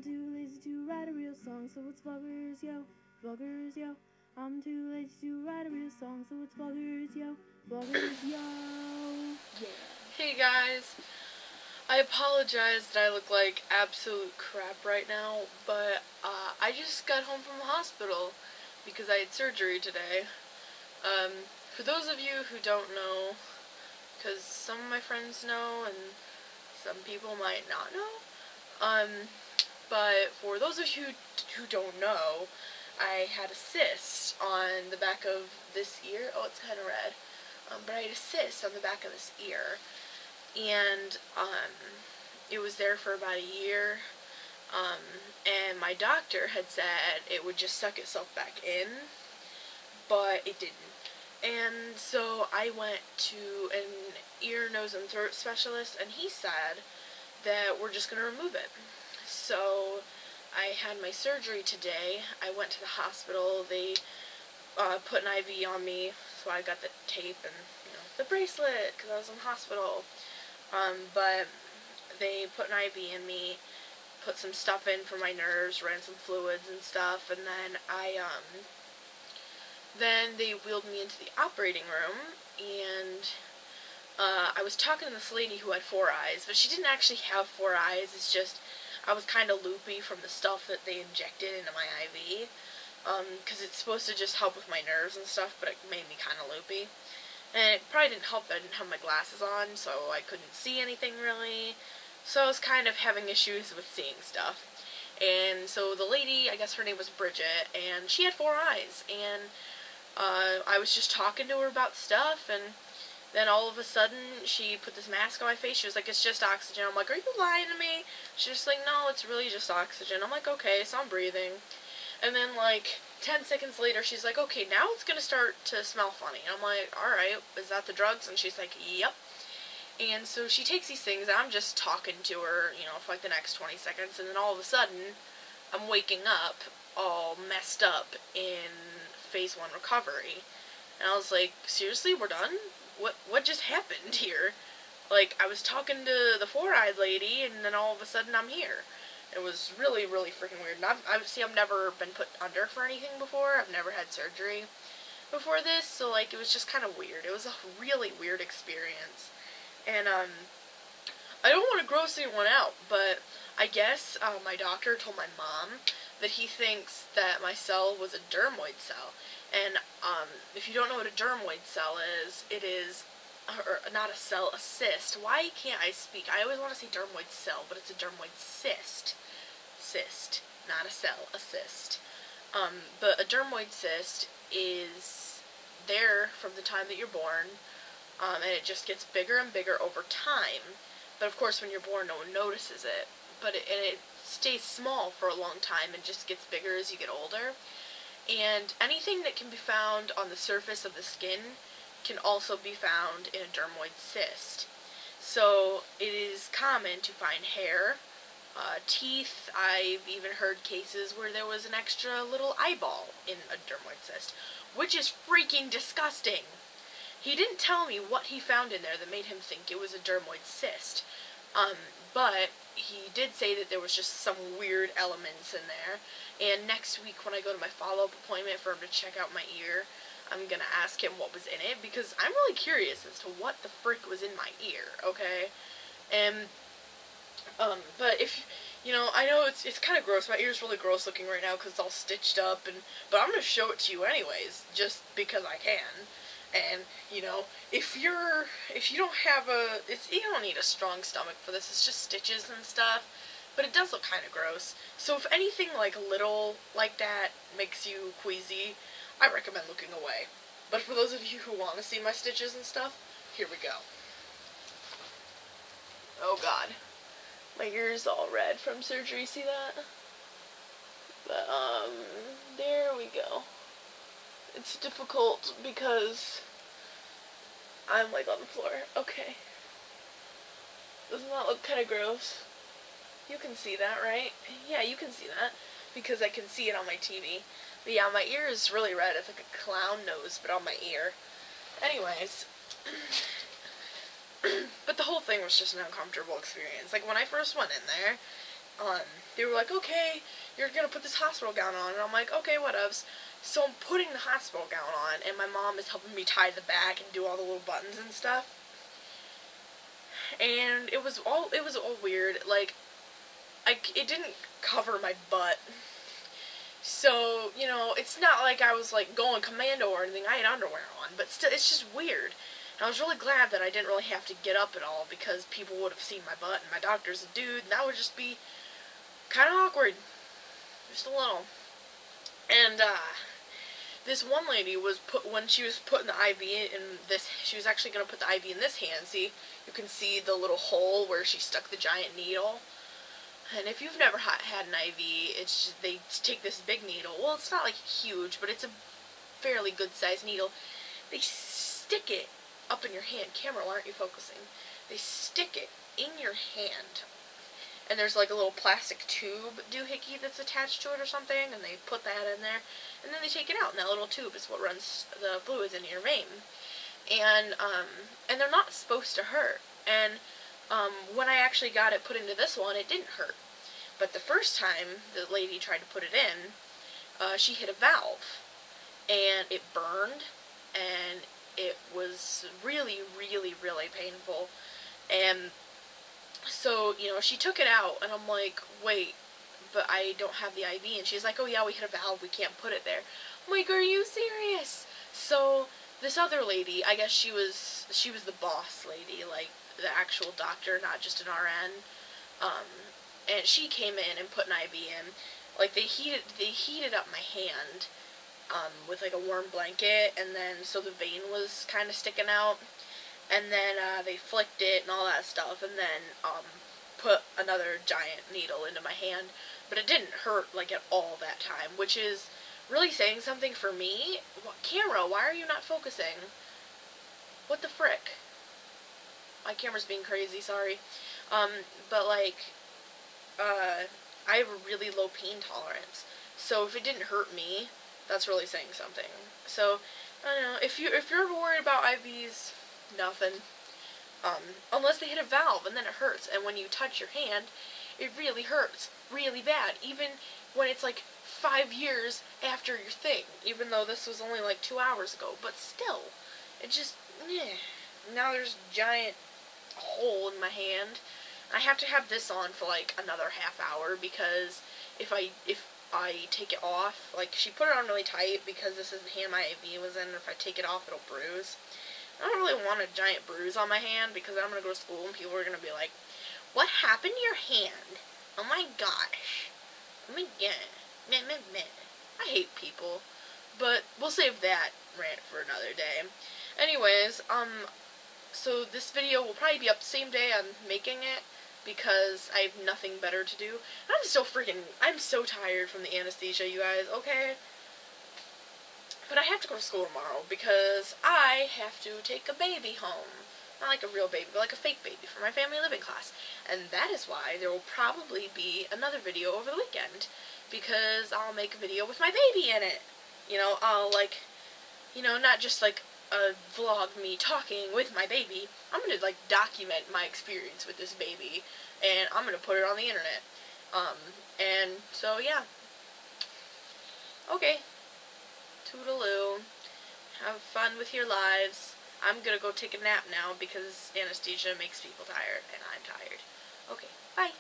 too lazy to write a real song, so it's vloggers, yo, vloggers, yo. I'm too lazy to write a real song, so it's vloggers, yo, vloggers, yo. Yeah. Hey guys, I apologize that I look like absolute crap right now, but I just got home from the hospital because I had surgery today. For those of you who don't know, because some of my friends know and some people might not know, but for those of you who don't know, I had a cyst on the back of this ear. Oh, it's kind of red. But I had a cyst on the back of this ear, and it was there for about a year, and my doctor had said it would just suck itself back in, but it didn't. And so I went to an ear, nose, and throat specialist, and he said that we're just going to remove it. So I had my surgery today. I went to the hospital. They put an IV on me, so I got the tape and the bracelet because I was in the hospital. But they put an IV in me, put some stuff in for my nerves, ran some fluids and stuff, and then they wheeled me into the operating room, and I was talking to this lady who had 4 eyes, but she didn't actually have 4 eyes. It's just I was kind of loopy from the stuff that they injected into my IV, because it's supposed to just help with my nerves and stuff, but it made me kind of loopy. And it probably didn't help that I didn't have my glasses on, so I couldn't see anything really. So I was kind of having issues with seeing stuff. And so the lady, I guess her name was Bridget, and she had 4 eyes, and I was just talking to her about stuff, and then all of a sudden she put this mask on my face. She was like, "It's just oxygen." I'm like, "Are you lying to me?" She's just like, "No, it's really just oxygen." I'm like, "Okay," so I'm breathing. And then like 10 seconds later, she's like, "Okay, now it's going to start to smell funny." And I'm like, "Alright, is that the drugs?" And she's like, "Yep." And so she takes these things, and I'm just talking to her, for like the next 20 seconds, and then all of a sudden, I'm waking up all messed up in phase 1 recovery. And I was like, "Seriously, we're done? What just happened here?" Like, I was talking to the 4-eyed lady, and then all of a sudden I'm here. It was really, really freaking weird. And I've never been put under for anything before. I've never had surgery before this, so, like, it was just kind of weird. It was a really weird experience. And, I don't want to gross anyone out, but I guess, my doctor told my mom that he thinks that my cell was a dermoid cell. And, if you don't know what a dermoid cell is, it is, or not a cell, a cyst. Why can't I speak? I always want to say dermoid cell, but it's a dermoid cyst. Cyst, not a cell, a cyst. But a dermoid cyst is there from the time that you're born, and it just gets bigger and bigger over time. But of course, when you're born, no one notices it. But it stays small for a long time and just gets bigger as you get older. And anything that can be found on the surface of the skin can also be found in a dermoid cyst. So it is common to find hair, teeth. I've even heard cases where there was an extra little eyeball in a dermoid cyst, which is freaking disgusting. He didn't tell me what he found in there that made him think it was a dermoid cyst, but he did say that there was just some weird elements in there. And next week when I go to my follow-up appointment for him to check out my ear, I'm gonna ask him what was in it, because I'm really curious as to what the frick was in my ear, okay? And, but if, I know it's kind of gross. My ear's really gross looking right now because it's all stitched up, but I'm gonna show it to you anyways, just because I can. And, if you don't have you don't need a strong stomach for this. It's just stitches and stuff, but it does look kind of gross. So if anything like little like that makes you queasy, I recommend looking away. But for those of you who want to see my stitches and stuff, here we go. Oh god. My ear's all red from surgery, see that? But, there we go. It's difficult because I'm like on the floor. Okay. Doesn't that look kind of gross? You can see that, right? Yeah, you can see that because I can see it on my TV. But yeah, my ear is really red. It's like a clown nose, but on my ear. Anyways. But the whole thing was just an uncomfortable experience. Like, when I first went in there, they were like, okay, you're gonna put this hospital gown on, and I'm like, okay, whatevs. So I'm putting the hospital gown on, and my mom is helping me tie the back and do all the little buttons and stuff. And it was all weird. Like, it didn't cover my butt. So, you know, it's not like I was, like, going commando or anything. I had underwear on, but still, it's just weird. And I was really glad that I didn't really have to get up at all, because people would have seen my butt, and my doctor's a dude, and that would just be kind of awkward. Just a little. And, this one lady was when she was putting the IV in this, she was actually going to put the IV in this hand. See, you can see the little hole where she stuck the giant needle. And if you've never had an IV, it's just, they take this big needle. Well, it's not like huge, but it's a fairly good sized needle. They stick it up in your hand. Camera, why aren't you focusing? They stick it in your hand. And there's like a little plastic tube doohickey that's attached to it or something, and they put that in there, and then they take it out, and that little tube is what runs the fluids into your vein. And they're not supposed to hurt. And when I actually got it put into this one, it didn't hurt. But the first time the lady tried to put it in, she hit a valve, and it burned, and it was really, really, really painful. And so, you know, she took it out, and I'm like, wait, but I don't have the IV. And she's like, oh yeah, we hit a valve, we can't put it there. I'm like, are you serious? So this other lady, I guess she was the boss lady, like the actual doctor, not just an RN. And she came in and put an IV in. Like, they heated up my hand with like a warm blanket, and then so the vein was kind of sticking out. And then they flicked it and all that stuff, and then put another giant needle into my hand. But it didn't hurt like at all that time, which is really saying something for me. Camera, why are you not focusing? What the frick? My camera's being crazy, sorry. But like, I have a really low pain tolerance. So if it didn't hurt me, that's really saying something. So, I don't know, if you're ever worried about IVs, nothing. Unless they hit a valve, and then it hurts. And when you touch your hand, it really hurts. Really bad. Even when it's like 5 years after your thing. Even though this was only like 2 hours ago. But still, it just, now there's a giant hole in my hand. I have to have this on for like another half hour, because if I take it off, like, she put it on really tight because this is the hand my IV was in, and if I take it off, it'll bruise. I don't really want a giant bruise on my hand, because I'm going to go to school and people are going to be like, what happened to your hand? Oh my gosh. Oh my god. Meh, meh, meh. I hate people. But we'll save that rant for another day. Anyways, so this video will probably be up the same day I'm making it, because I have nothing better to do. I'm so tired from the anesthesia, you guys, okay? But I have to go to school tomorrow, because I have to take a baby home. Not like a real baby, but like a fake baby for my family living class. And that is why there will probably be another video over the weekend, because I'll make a video with my baby in it. You know, I'll like, you know, not just like a vlog me talking with my baby. I'm gonna like document my experience with this baby, and I'm gonna put it on the internet. And so yeah. Okay. Toodaloo. Have fun with your lives. I'm gonna go take a nap now, because anesthesia makes people tired, and I'm tired. Okay, bye.